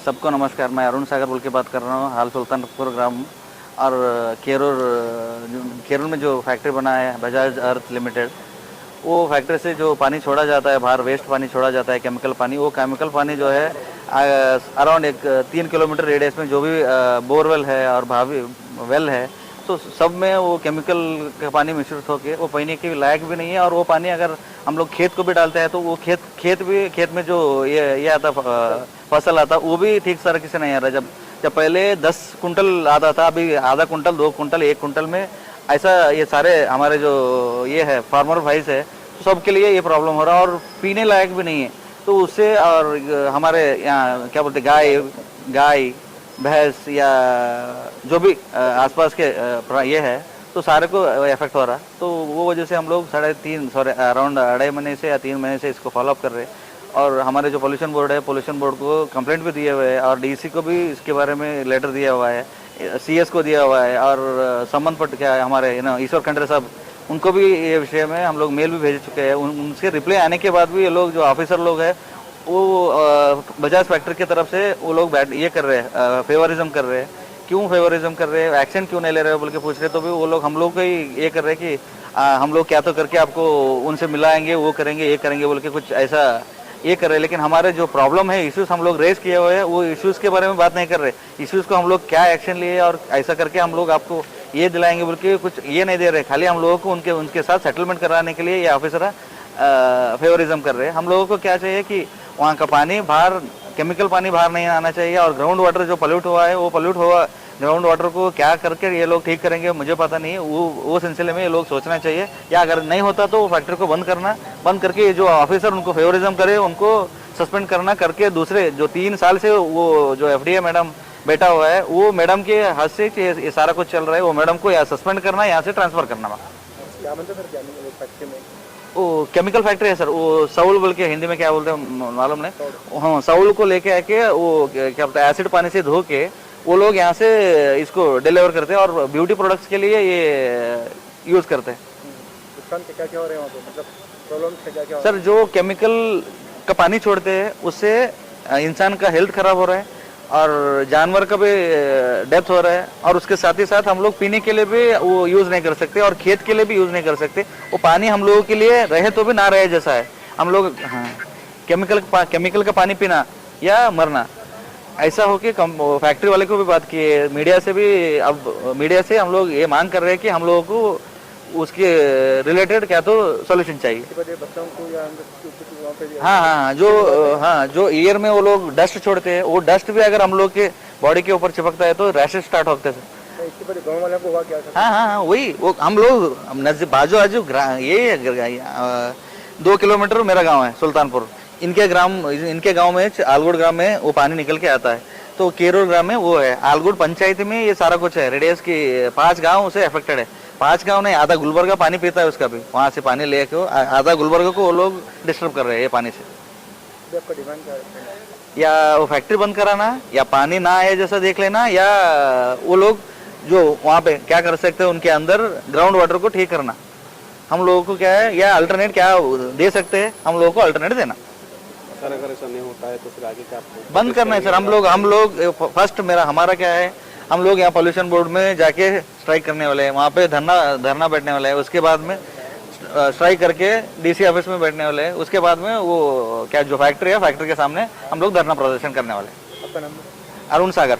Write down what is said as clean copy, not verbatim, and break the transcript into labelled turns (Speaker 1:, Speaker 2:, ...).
Speaker 1: सबको नमस्कार। मैं अरुण सागर बोल के बात कर रहा हूँ, हाल सुल्तानपुर ग्राम और केरूर में जो फैक्ट्री बना है बजाज अर्थ लिमिटेड, वो फैक्ट्री से जो पानी छोड़ा जाता है बाहर, वेस्ट पानी छोड़ा जाता है, केमिकल पानी, वो केमिकल पानी जो है अराउंड 3 किलोमीटर रेडियस में जो भी बोरवेल है और भावी वेल है, तो सब में वो केमिकल का पानी मिश्रित होकर वो पीने के लायक भी नहीं है। और वो पानी अगर हम लोग खेत को भी डालते हैं तो वो खेत में जो ये आता फसल आता, वो भी ठीक तरीके से नहीं आ रहा। जब पहले 10 कुंटल आता था, अभी आधा कुंटल, 2 कुंटल, 1 कुंटल में ऐसा ये सारे हमारे जो ये है फार्मर भाइस है, तो सबके लिए ये प्रॉब्लम हो रहा है और पीने लायक भी नहीं है। तो उससे और हमारे यहाँ क्या बोलते गाय भैंस या जो भी आसपास के ये है, तो सारे को इफेक्ट हो रहा। तो वो वजह से हम लोग अराउंड 2.5 महीने से या 3 महीने से इसको फॉलोअप कर रहे हैं। और हमारे जो पोल्यूशन बोर्ड है, पोल्यूशन बोर्ड को कंप्लेंट भी दिए हुए हैं और डीसी को भी इसके बारे में लेटर दिया हुआ है, सीएस को दिया हुआ है और संबंधपट्ट क्या है हमारे ईश्वर खंडरे साहब, उनको भी ये विषय में हम लोग मेल भी भेज चुके हैं। उनसे रिप्लाई आने के बाद भी ये लोग जो ऑफिसर लोग हैं वो बजाज फैक्ट्री की तरफ से वो लोग ये कर रहे हैं, फेवरिज्म कर रहे हैं। क्यों फेवरिज्म कर रहे हैं, एक्शन क्यों नहीं ले रहे बोल के पूछ रहे, तो भी वो लोग हम लोग को ही ये कर रहे हैं कि हम लोग क्या तो करके आपको उनसे मिलाएंगे, वो करेंगे, ये करेंगे बोल के कुछ ऐसा ये कर रहे हैं। लेकिन हमारे जो प्रॉब्लम है, इश्यूज हम लोग रेज किए हुए हैं, वो इश्यूज के बारे में बात नहीं कर रहे। इश्यूज को हम लोग क्या एक्शन लिए और ऐसा करके हम लोग आपको ये दिलाएंगे बोल के कुछ ये नहीं दे रहे। खाली हम लोगों को उनके साथ सेटलमेंट कराने के लिए ये ऑफिसर फेवरिज्म कर रहे हैं। हम लोगों को क्या चाहिए कि वहाँ का पानी बाहर, केमिकल पानी बाहर नहीं आना चाहिए। और ग्राउंड वाटर जो पल्यूट हुआ है, वो पल्यूट हुआ ग्राउंड वाटर को क्या करके ये लोग ठीक करेंगे मुझे पता नहीं है। वो सिलसिले में ये लोग सोचना चाहिए, या अगर नहीं होता तो वो फैक्ट्री को बंद करके ये जो ऑफिसर उनको फेवरिज्म करे उनको सस्पेंड करना करके, दूसरे जो 3 साल से वो जो एफडीए मैडम बैठा हुआ है, वो मैडम के हाथ से ये सारा कुछ चल रहा है, वो मैडम को या सस्पेंड करना, यहाँ से ट्रांसफर करना।
Speaker 2: क्या बनता सर क्या फैक्ट्री में?
Speaker 1: वो केमिकल फैक्ट्री है सर, वो साउल बोल के हिंदी में क्या बोलते हैं मालूम नहीं। हाँ, साउल को लेके आके वो क्या बोलते हैं एसिड पानी से धो के वो लोग यहाँ से इसको डिलीवर करते हैं और ब्यूटी प्रोडक्ट्स के लिए ये यूज करते हैं।
Speaker 2: क्या क्या हो रहे हैं वहाँ पे, मतलब प्रॉब्लम क्या क्या?
Speaker 1: सर, जो केमिकल का पानी छोड़ते हैं उससे इंसान का हेल्थ खराब हो रहा है और जानवर का भी डेथ हो रहा है। और उसके साथ ही साथ हम लोग पीने के लिए भी वो यूज नहीं कर सकते और खेत के लिए भी यूज नहीं कर सकते। वो पानी हम लोगों के लिए रहे तो भी ना रहे जैसा है। हम लोग केमिकल का पानी पीना या मरना, ऐसा हो कि फैक्ट्री वाले को भी बात किए, मीडिया से भी। अब मीडिया से हम लोग ये मांग कर रहे हैं कि हम लोगों को उसके रिलेटेड क्या तो सॉल्यूशन चाहिए।
Speaker 2: बच्चों को या
Speaker 1: जो एयर में वो लोग डस्ट छोड़ते हैं, वो डस्ट भी अगर हम लोग के बॉडी के ऊपर चिपकता है तो रैशेस स्टार्ट होते हैं।
Speaker 2: इसके गाँव वालों को हुआ क्या?
Speaker 1: हाँ, वही वो हम लोग बाजू ये 2 किलोमीटर मेरा गाँव है सुल्तानपुर, इनके गांव में आलगुड़ ग्राम में वो पानी निकल के आता है। तो केरूर ग्राम में वो है, आलगुड़ पंचायत में ये सारा कुछ है। रेडियस की 5 गांव उसे अफेक्टेड है। 5 गांव नहीं, आधा गुलबर्गा पानी पीता है उसका भी, वहां से पानी लेके आधा गुलबर्गा को वो लोग डिस्टर्ब कर रहे हैं ये पानी से।
Speaker 2: आपका डिमांड क्या है?
Speaker 1: या वो फैक्ट्री बंद कराना, या पानी ना आए जैसा देख लेना, या वो लोग जो वहाँ पे क्या कर सकते हैं उनके अंदर ग्राउंड वाटर को ठीक करना। हम लोगों को क्या है, या अल्टरनेट क्या दे सकते हैं, हम लोगों को अल्टरनेट देना।
Speaker 2: सर अगर ऐसा नहीं होता है तो फिर आगे क्या
Speaker 1: बंद करना है सर। हम लोग फर्स्ट हमारा क्या है, हम लोग यहाँ पोल्यूशन बोर्ड में जाके स्ट्राइक करने वाले हैं, वहाँ पे धरना बैठने वाला है। उसके बाद में स्ट्राइक करके डीसी ऑफिस में बैठने वाले हैं। उसके बाद में वो क्या जो फैक्ट्री है, फैक्ट्री के सामने हम लोग धरना प्रदर्शन करने वाले हैं।
Speaker 2: आपका नाम?
Speaker 1: अरुण सागर।